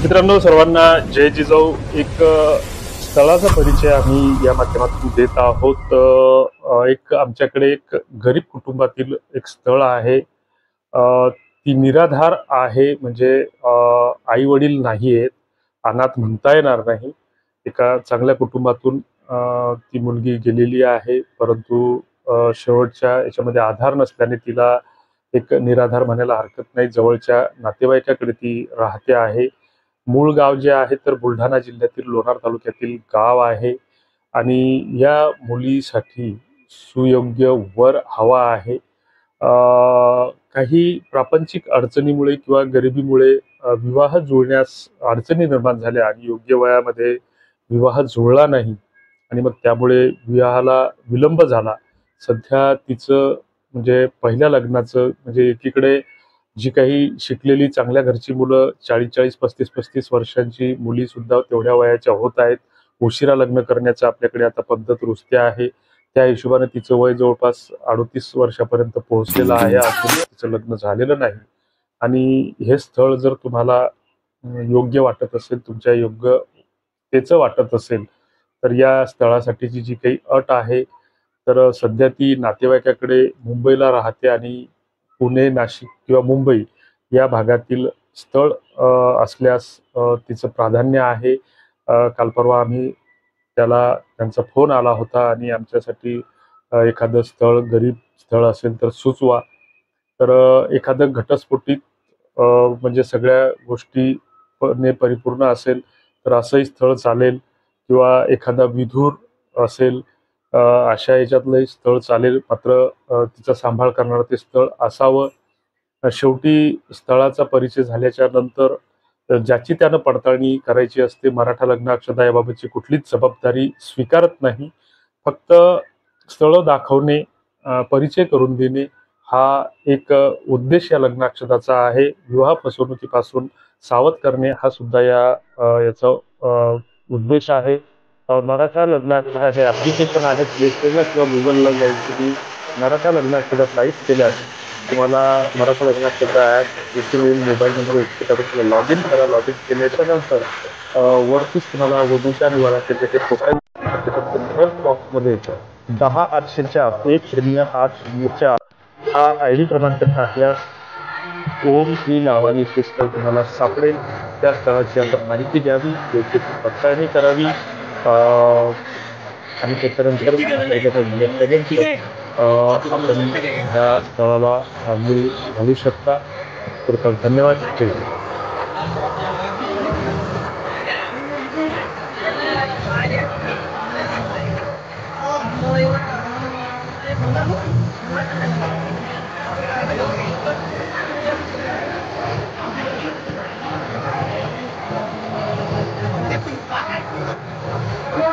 मित्रांनो, सर्वांना जय जिजाऊ. एक स्थळाचा परिचय आम्ही या माध्यमातून देत आहोत. एक आमच्याकडे एक गरीब कुटुंबातील एक स्थळ आहे. ती निराधार आहे, म्हणजे आई वडील नाही आहेत, अनाथ म्हणता येणार नाही. एका चांगल्या कुटुंबातून ती मुलगी गेलेली आहे, परंतु शेवटच्या याच्यामध्ये आधार नसल्याने तिला एक निराधार म्हणायला हरकत नाही. जवळच्या नातेवाईकाकडे ती राहते आहे. मूळ गाव जे आहे तर बुलढाणा जिल्ह्यातील लोणार तालुक्यातील गाव आहे. आणि या मुलीसाठी सुयोग्य वर हवा आहे. काही प्रापंचिक अडचणीमुळे किंवा गरिबीमुळे विवाह जुळण्यास अडचणी निर्माण झाल्या आणि योग्य वयामध्ये विवाह जुळला नाही आणि मग त्यामुळे विवाहाला विलंब झाला. सध्या तिचं म्हणजे पहिल्या लग्नाचं, म्हणजे एकीकडे जी काही शिकलेली चांगल्या घरची मुलं 40-40, 35-35 वर्षांची मुली सुद्धा तेवढ्या वयाच्या होत आहेत. उशिरा लग्न करण्याचं आपल्याकडे आता पद्धत रुजते आहे. त्या हिशोबाने तिचं वय जवळपास 38 वर्षापर्यंत पोहोचलेलं आहे. अजून तिचं लग्न झालेलं नाही. आणि हे स्थळ जर तुम्हाला योग्य वाटत असेल, तुमच्या योग्यतेचं वाटत असेल, तर या स्थळासाठीची जी काही अट आहे, तर सध्या ती नातेवाईकाकडे मुंबईला राहते आणि पुणे, नाशिक किंवा मुंबई या भागातील स्थळ असल्यास तिचं प्राधान्य आहे. काल परवा आम्ही त्यांचा फोन आला होता आणि आमच्यासाठी एखादं स्थळ, गरीब स्थळ असेल तर सुचवा. तर एखादं घटस्फोटित म्हणजे सगळ्या गोष्टी ने परिपूर्ण असेल तर असंही स्थळ चालेल, किंवा एखादा विधूर असेल, अशा याच्यातलंही स्थळ चालेल. मात्र तिचा सांभाळ करणारं ते स्थळ असावं. शेवटी स्थळाचा परिचय झाल्याच्या नंतर ज्याची त्यानं पडताळणी करायची असते. मराठा लग्न अक्षता याबाबतची कुठलीच जबाबदारी स्वीकारत नाही. फक्त स्थळं दाखवणे, परिचय करून देणे हा एक उद्देश या लग्नाक्षताचा आहे. विवाह फसवणुकीपासून सावध करणे हा सुद्धा याचा उद्देश आहे. मराठा लग्नाक्षता हे ॲप्लिकेशन आहे, प्ले स्टोअरला किंवा गुगलला जाऊन तुम्ही मराठा लग्नाक्षता टाईप केल्यास तुम्हाला मराठा लग्नाक्षता ॲप इथून येईल. मोबाईलमध्ये त्यापासून लॉग इन करा. लॉग इन केल्याच्या नंतर वरतीच तुम्हाला वधूच्या आणि वराचे जे प्रोफाईल सर्च बॉक्समध्ये 10-800च्या 1-0-8-4 हा ID क्रमांक टाकल्यास ओम श्री नावाने स्थळ तुम्हाला सापडेल. त्या स्थळाची आपण माहिती द्यावी, योग्य ती पडताळणी करावी आणि त्याच्यानंतर आपण ह्या स्थळाला सामील घालू शकता. तर धन्यवाद.